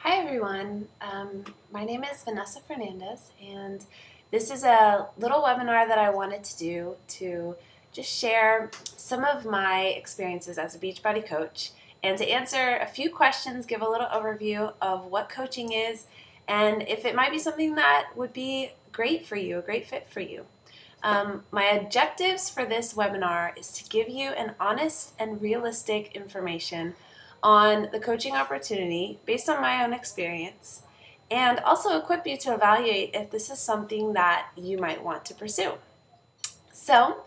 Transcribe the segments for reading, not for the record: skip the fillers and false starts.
Hi everyone, my name is Vanessa Fernandez, and this is a little webinar that I wanted to do to just share some of my experiences as a Beachbody coach and to answer a few questions, give a little overview of what coaching is, and if it might be something that would be great for you, a great fit for you. My objectives for this webinar is to give you an honest and realistic information on the coaching opportunity based on my own experience, and also equip you to evaluate if this is something that you might want to pursue. So,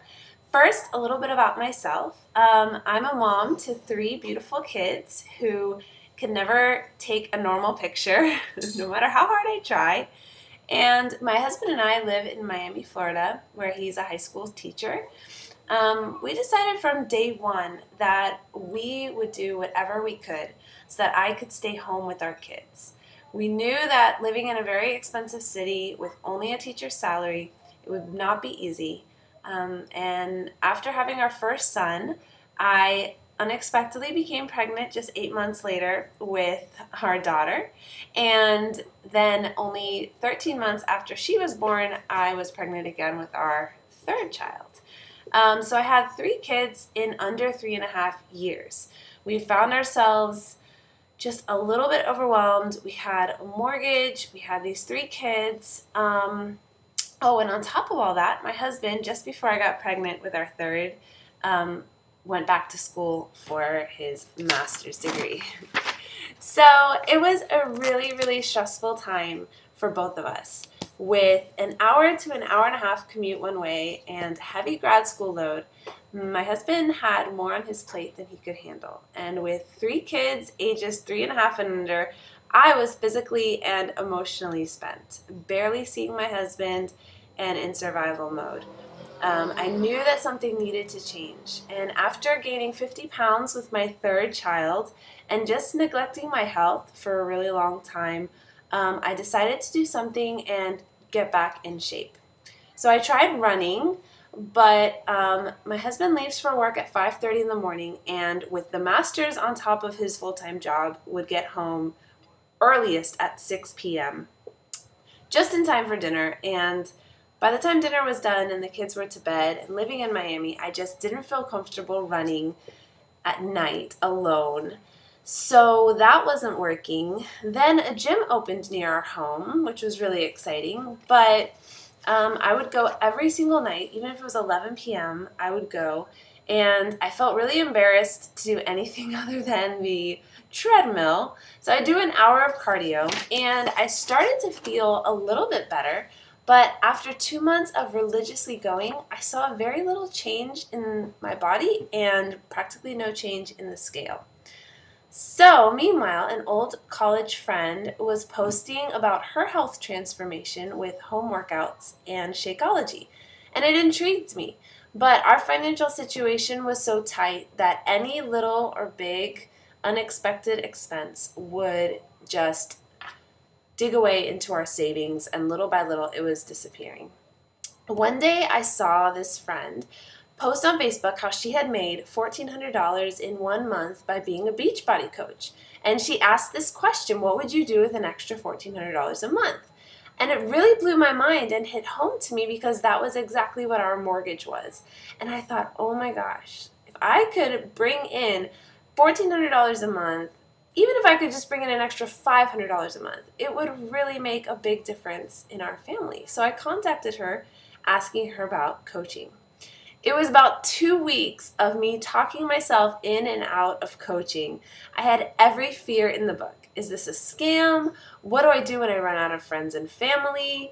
first, a little bit about myself. I'm a mom to 3 beautiful kids who can never take a normal picture, no matter how hard I try. And my husband and I live in Miami, Florida, where he's a high school teacher. We decided from day one that we would do whatever we could so that I could stay home with our kids. We knew that living in a very expensive city with only a teacher's salary, it would not be easy. And after having our first son, I unexpectedly became pregnant just 8 months later with our daughter. And then only 13 months after she was born, I was pregnant again with our third child. So I had 3 kids in under 3.5 years. We found ourselves just a little bit overwhelmed. We had a mortgage, we had these 3 kids. Oh, and on top of all that, my husband, just before I got pregnant with our third, went back to school for his master's degree. So it was a really, really stressful time for both of us, with an hour to an hour and a half commute one way and heavy grad school load. My husband had more on his plate than he could handle. And with 3 kids, ages 3.5 and under, I was physically and emotionally spent, barely seeing my husband and in survival mode. I knew that something needed to change. And after gaining 50 pounds with my third child and just neglecting my health for a really long time, I decided to do something and get back in shape. So I tried running, but my husband leaves for work at 5:30 in the morning, and with the master's on top of his full-time job, would get home earliest at 6 p.m. just in time for dinner. And by the time dinner was done and the kids were to bed, and living in Miami, I just didn't feel comfortable running at night alone. So that wasn't working. Then a gym opened near our home, which was really exciting, but I would go every single night. Even if it was 11 p.m., I would go, and I felt really embarrassed to do anything other than the treadmill. So I do an hour of cardio, and I started to feel a little bit better, but after 2 months of religiously going, I saw very little change in my body and practically no change in the scale. So, meanwhile, an old college friend was posting about her health transformation with home workouts and Shakeology, and it intrigued me. But our financial situation was so tight that any little or big unexpected expense would just dig away into our savings, and little by little it was disappearing. One day I saw this friend post on Facebook how she had made $1,400 in 1 month by being a Beachbody coach. And she asked this question: what would you do with an extra $1,400 a month? And it really blew my mind and hit home to me, because that was exactly what our mortgage was. And I thought, oh my gosh, if I could bring in $1,400 a month, even if I could just bring in an extra $500 a month, it would really make a big difference in our family. So I contacted her, asking her about coaching. It was about 2 weeks of me talking myself in and out of coaching. I had every fear in the book. Is this a scam? What do I do when I run out of friends and family?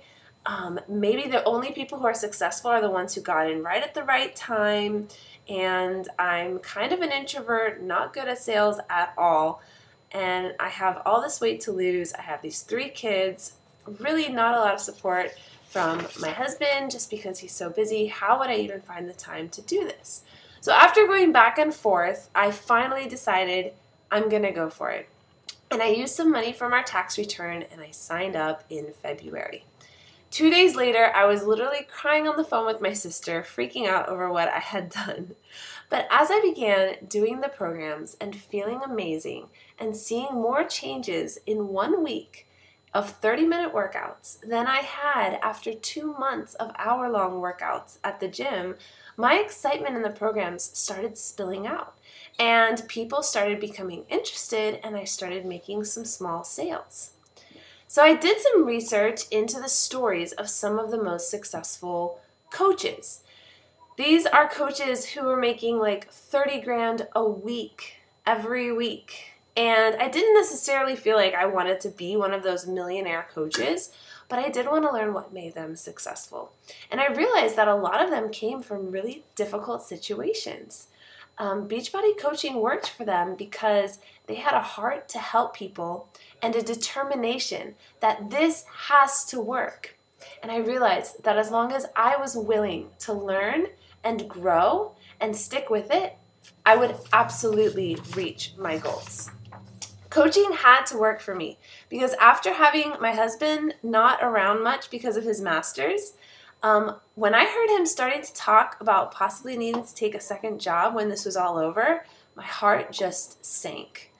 Maybe the only people who are successful are the ones who got in right at the right time. And I'm kind of an introvert, not good at sales at all. And I have all this weight to lose. I have these 3 kids, really not a lot of support from my husband just because he's so busy. How would I even find the time to do this? So after going back and forth, I finally decided I'm gonna go for it. And I used some money from our tax return, and I signed up in February. 2 days later, I was literally crying on the phone with my sister, freaking out over what I had done. But as I began doing the programs and feeling amazing and seeing more changes in 1 week of 30-minute workouts than I had after 2 months of hour-long workouts at the gym, my excitement in the programs started spilling out, and people started becoming interested, and I started making some small sales. So I did some research into the stories of some of the most successful coaches. These are coaches who are making like 30 grand a week, every week. And I didn't necessarily feel like I wanted to be one of those millionaire coaches, but I did want to learn what made them successful. And I realized that a lot of them came from really difficult situations. Beachbody coaching worked for them because they had a heart to help people and a determination that this has to work. And I realized that as long as I was willing to learn and grow and stick with it, I would absolutely reach my goals. Coaching had to work for me because after having my husband not around much because of his master's, when I heard him starting to talk about possibly needing to take a second job when this was all over, my heart just sank.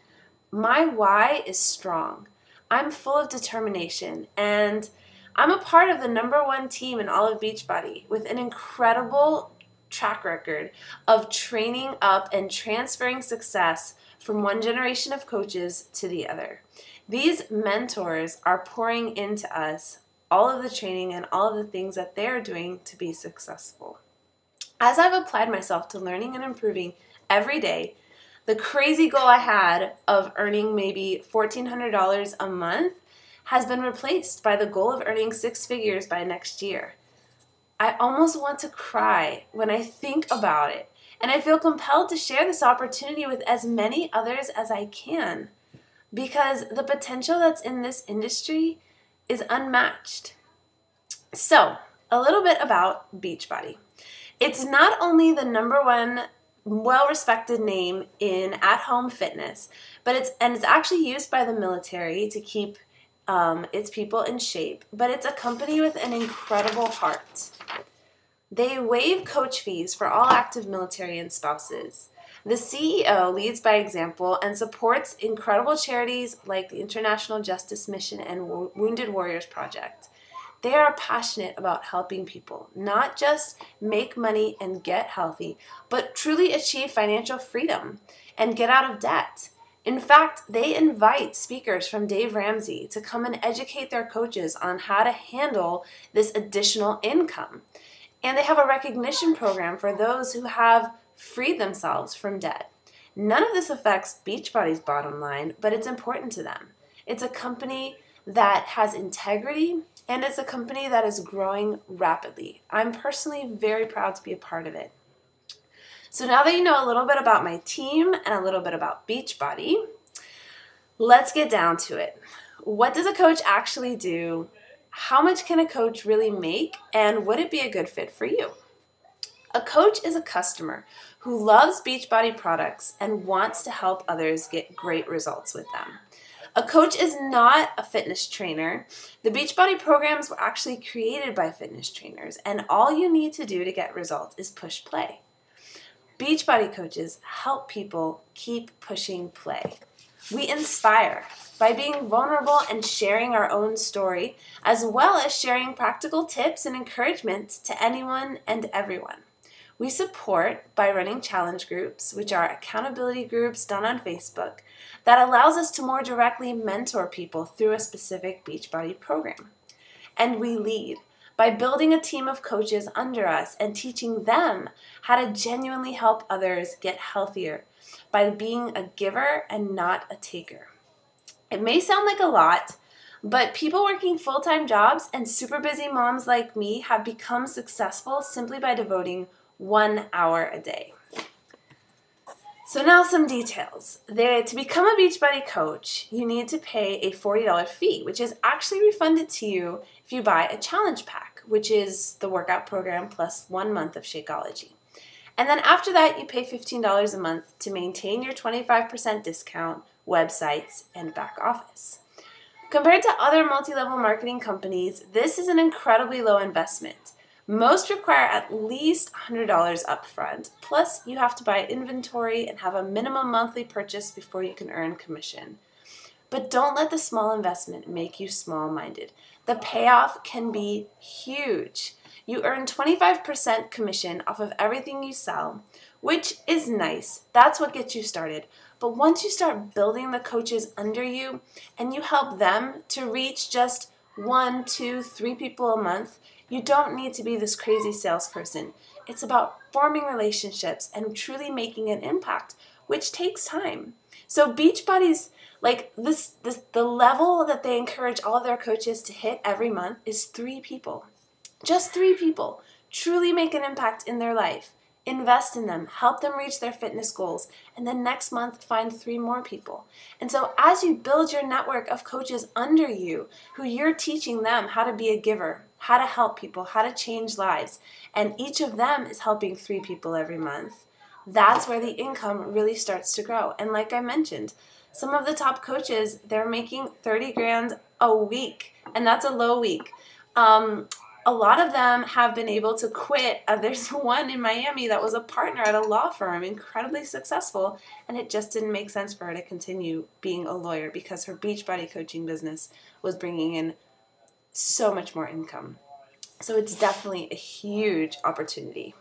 My why is strong. I'm full of determination, and I'm a part of the #1 team in all of Beachbody with an incredible track record of training up and transferring success from one generation of coaches to the other. These mentors are pouring into us all of the training and all of the things that they're doing to be successful. As I've applied myself to learning and improving every day, the crazy goal I had of earning maybe $1,400 a month has been replaced by the goal of earning 6 figures by next year. I almost want to cry when I think about it, and I feel compelled to share this opportunity with as many others as I can because the potential that's in this industry is unmatched. So, a little bit about Beachbody. It's not only the #1 well-respected name in at-home fitness, but it's actually used by the military to keep its people in shape, but it's a company with an incredible heart. They waive coach fees for all active military and spouses. The CEO leads by example and supports incredible charities like the International Justice Mission and Wounded Warriors Project. They are passionate about helping people, not just make money and get healthy, but truly achieve financial freedom and get out of debt. In fact, they invite speakers from Dave Ramsey to come and educate their coaches on how to handle this additional income. And they have a recognition program for those who have freed themselves from debt. None of this affects Beachbody's bottom line, but it's important to them. It's a company that has integrity, and it's a company that is growing rapidly. I'm personally very proud to be a part of it. So now that you know a little bit about my team and a little bit about Beachbody, let's get down to it. What does a coach actually do? How much can a coach really make? And would it be a good fit for you? A coach is a customer who loves Beachbody products and wants to help others get great results with them. A coach is not a fitness trainer. The Beachbody programs were actually created by fitness trainers, and all you need to do to get results is push play. Beachbody coaches help people keep pushing play. We inspire by being vulnerable and sharing our own story, as well as sharing practical tips and encouragements to anyone and everyone. We support by running challenge groups, which are accountability groups done on Facebook, that allows us to more directly mentor people through a specific Beachbody program. And we lead by building a team of coaches under us and teaching them how to genuinely help others get healthier by being a giver and not a taker. It may sound like a lot, but people working full-time jobs and super busy moms like me have become successful simply by devoting 1 hour a day. So now some details. To become a Beachbody coach, you need to pay a $40 fee, which is actually refunded to you if you buy a challenge pack, which is the workout program plus 1 month of Shakeology. And then after that, you pay $15 a month to maintain your 25% discount, websites, and back office. Compared to other multi-level marketing companies, this is an incredibly low investment. Most require at least $100 upfront, plus you have to buy inventory and have a minimum monthly purchase before you can earn commission. But don't let the small investment make you small-minded. The payoff can be huge. You earn 25% commission off of everything you sell, which is nice. That's what gets you started. But once you start building the coaches under you and you help them to reach just 1, 2, 3 people a month, you don't need to be this crazy salesperson. It's about forming relationships and truly making an impact, which takes time. So Beachbody's like the level that they encourage all of their coaches to hit every month is 3 people. Just 3 people. Truly make an impact in their life. Invest in them, help them reach their fitness goals, and then next month find 3 more people. And so as you build your network of coaches under you, who you're teaching them how to be a giver, how to help people, how to change lives, and each of them is helping 3 people every month, that's where the income really starts to grow. And like I mentioned, some of the top coaches, they're making 30 grand a week, and that's a low week. A lot of them have been able to quit. There's one in Miami that was a partner at a law firm, incredibly successful, and it just didn't make sense for her to continue being a lawyer because her Beachbody coaching business was bringing in so much more income. So it's definitely a huge opportunity.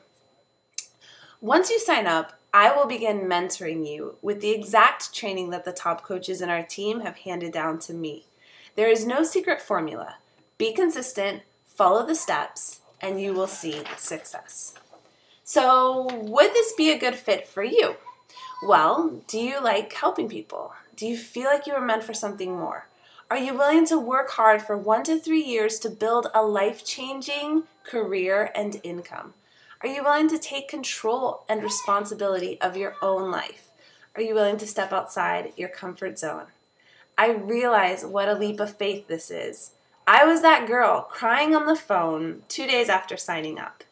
Once you sign up, I will begin mentoring you with the exact training that the top coaches in our team have handed down to me. There is no secret formula. Be consistent, follow the steps, and you will see success. So, would this be a good fit for you? Well, do you like helping people? Do you feel like you were meant for something more? Are you willing to work hard for 1 to 3 years to build a life-changing career and income? Are you willing to take control and responsibility of your own life? Are you willing to step outside your comfort zone? I realize what a leap of faith this is. I was that girl crying on the phone 2 days after signing up.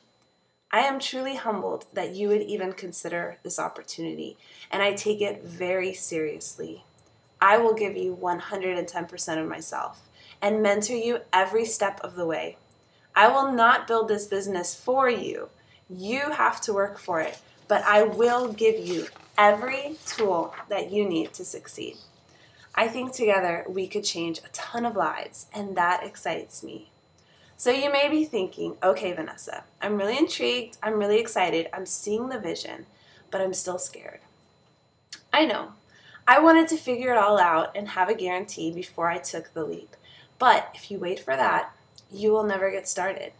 I am truly humbled that you would even consider this opportunity, and I take it very seriously. I will give you 110% of myself and mentor you every step of the way. I will not build this business for you. You have to work for it, but I will give you every tool that you need to succeed. I think together we could change a ton of lives, and that excites me. So you may be thinking, okay, Vanessa, I'm really intrigued, I'm really excited, I'm seeing the vision, but I'm still scared. I know. I wanted to figure it all out and have a guarantee before I took the leap. But if you wait for that, you will never get started.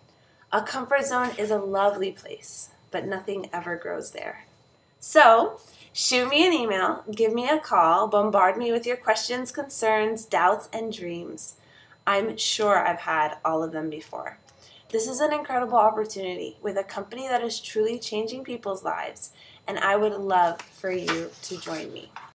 A comfort zone is a lovely place, but nothing ever grows there. So, shoot me an email, give me a call, bombard me with your questions, concerns, doubts, and dreams. I'm sure I've had all of them before. This is an incredible opportunity with a company that is truly changing people's lives, and I would love for you to join me.